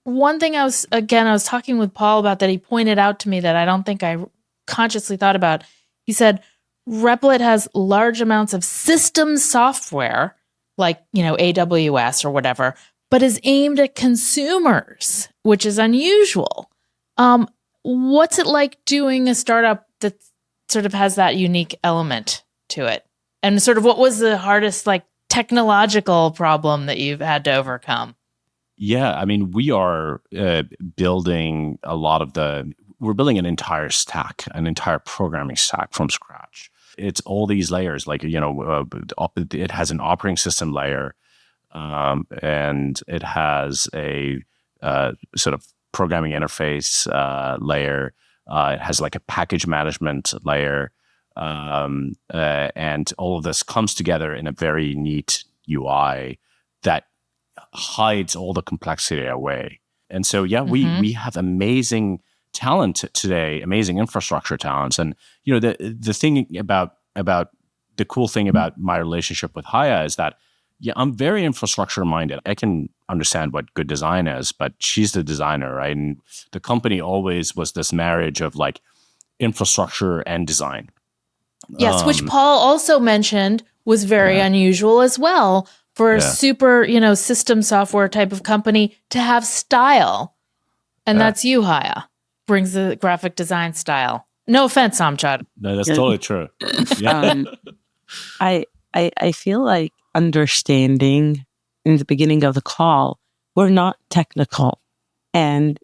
one thing I was talking with Paul about that he pointed out to me that I don't think I consciously thought about. He said, Replit has large amounts of system software, like, AWS or whatever, but is aimed at consumers, which is unusual. What's it like doing a startup that sort of has that unique element to it? And sort of what was the hardest, technological problem that you've had to overcome? Yeah, I mean, we are building we're building an entire stack, an entire programming stack from scratch. It's all these layers, it has an operating system layer, and it has a sort of programming interface layer. It has like a package management layer, and all of this comes together in a very neat UI that hides all the complexity away. And so, we have amazing talent today, amazing infrastructure talents. And the thing about the cool thing about my relationship with Haya is that I'm very infrastructure minded. I can understand what good design is, but she's the designer, right? And the company always was this marriage of infrastructure and design. Yes, which Paul also mentioned was very unusual as well for a super, system software type of company to have style. And that's you, Haya. Brings the graphic design style. No offense, Amjad. No, that's totally true. Yeah. I feel like understanding in the beginning of the call, we're not technical. And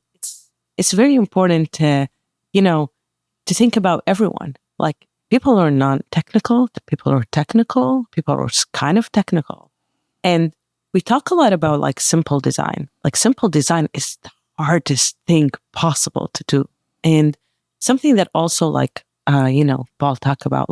it's very important to think about everyone. Like, people are non-technical, people are technical, people are kind of technical. And we talk a lot about simple design. Simple design is the hardest thing possible to do. And something that also Paul talked about,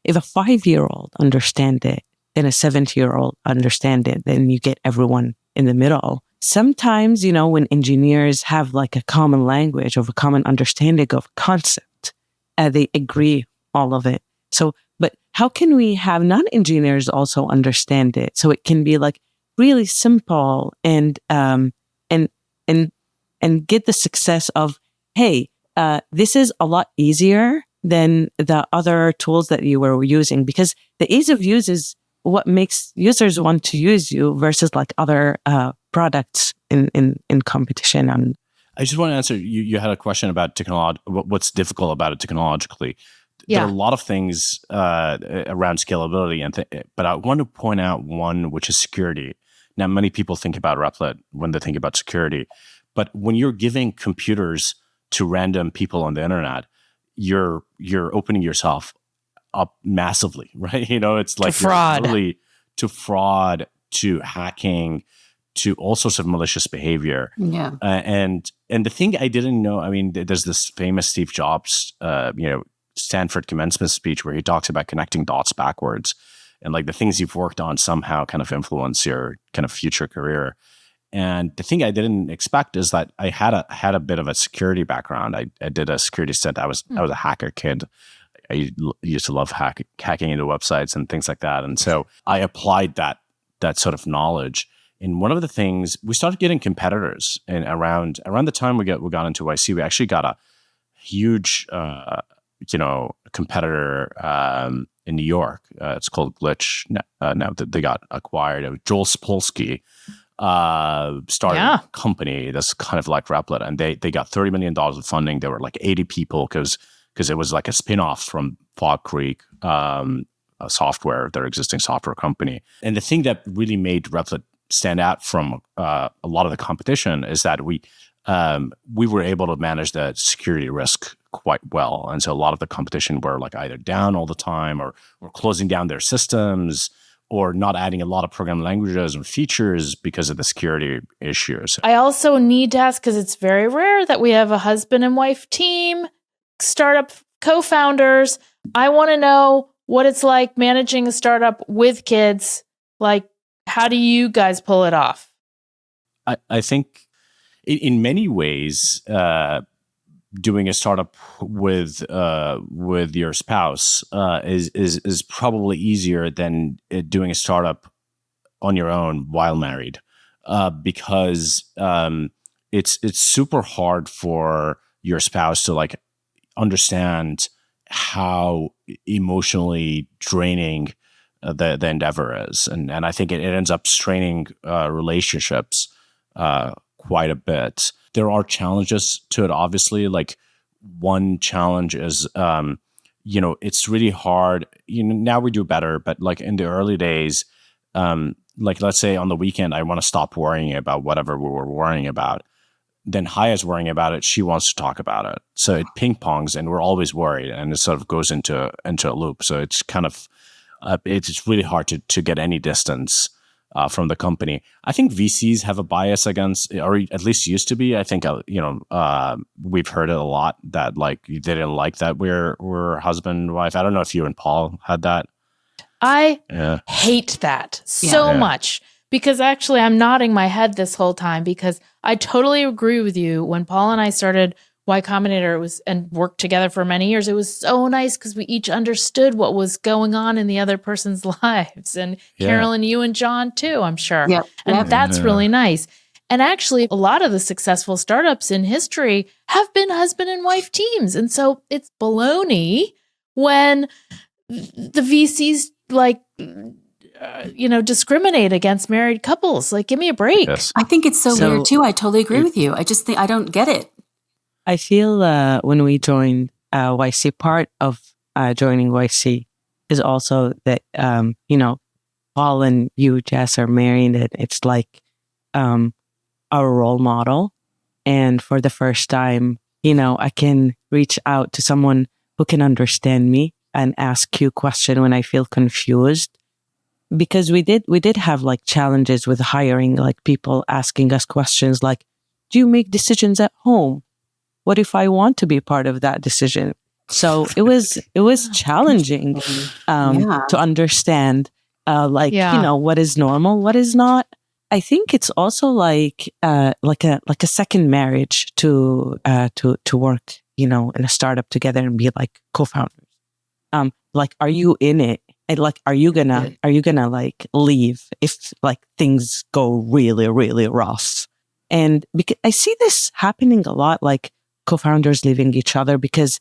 if a 5-year-old understand it and a 70-year-old understand it, then you get everyone in the middle. Sometimes, when engineers have a common language or a common understanding of concept, they agree all of it. So, but how can we have non-engineers also understand it so it can be really simple and get the success of, hey, this is a lot easier than the other tools that you were using, because the ease of use is what makes users want to use you versus other products in competition. And I just want to answer, you had a question about what's difficult about it technologically. Yeah. There are a lot of things around scalability, but I want to point out one, which is security. Now, many people think about Replit when they think about security, but when you're giving computers to random people on the internet, you're opening yourself up massively, right? It's to fraud, to fraud, to hacking, to all sorts of malicious behavior. Yeah. And the thing I didn't know, I mean, there's this famous Steve Jobs, Stanford commencement speech where he talks about connecting dots backwards, and the things you've worked on somehow kind of influence your kind of future career. And the thing I didn't expect is that I had a bit of a security background. I did a security stint. I was a hacker kid. I used to love hacking into websites and things like that. And so I applied that sort of knowledge. And one of the things, we started getting competitors, and around the time we got into YC, we actually got a huge competitor in New York. It's called Glitch. Now that they got acquired, Joel Spolsky started a company that's kind of like Replit, and they got $30 million of funding. There were 80 people because it was a spin-off from Fog Creek Software, their existing software company. And the thing that really made Replit stand out from a lot of the competition is that we were able to manage the security risk quite well. And so a lot of the competition were either down all the time or closing down their systems or not adding a lot of programming languages and features because of the security issues. I also need to ask, because it's very rare that we have a husband and wife team, startup co-founders. I want to know what it's like managing a startup with kids. How do you guys pull it off? I think in many ways, doing a startup with your spouse is probably easier than doing a startup on your own while married, because it's super hard for your spouse to like understand how emotionally draining the endeavor is, and I think it ends up straining relationships quite a bit. There are challenges to it, obviously. Like one challenge is, it's really hard. Now we do better, but like in the early days, like let's say on the weekend, I want to stop worrying about whatever we were worrying about. Then Haya's worrying about it. She wants to talk about it. So it ping pongs and we're always worried, and it sort of goes into a loop. So it's kind of, it's really hard to get any distance from the company. I think VCs have a bias against, or at least used to be. I think, we've heard it a lot that like they didn't like that we're husband and wife. I don't know if you and Paul had that. I hate that so much, because actually I'm nodding my head this whole time, because I totally agree with you. When Paul and I started Y Combinator and worked together for many years, it was so nice because we each understood what was going on in the other person's lives. And Carolynn, you and John too, I'm sure. Yep. And that's really nice. And actually, a lot of the successful startups in history have been husband and wife teams. And so it's baloney when the VCs discriminate against married couples. Like, give me a break. Yes. I think it's so weird too. I totally agree with you. I just think I don't get it. I feel when we joined YC, part of joining YC is also that, Paul and you, Jess, are married. And it's like our role model. And for the first time, I can reach out to someone who can understand me and ask you a question when I feel confused. Because we did have like challenges with hiring, like people asking us questions like, do you make decisions at home? What if I want to be part of that decision? So it was challenging to understand, what is normal, what is not. I think it's also like a second marriage to work, in a startup together and be like co-founders. Are you in it? And like, are you gonna like leave if like things go really, really rough? And because I see this happening a lot, like co-founders leaving each other because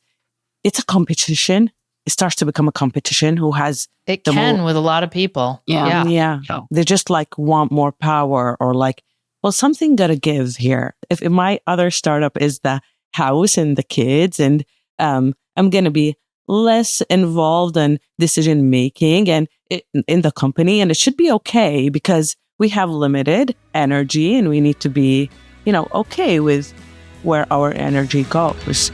it's a competition. It starts to become a competition. Who has with a lot of people? Yeah. They just like want more power, or like, well, something gotta give here. If my other startup is the house and the kids, and I'm gonna be less involved in decision making and in the company, and it should be okay because we have limited energy and we need to be, okay with where our energy goes.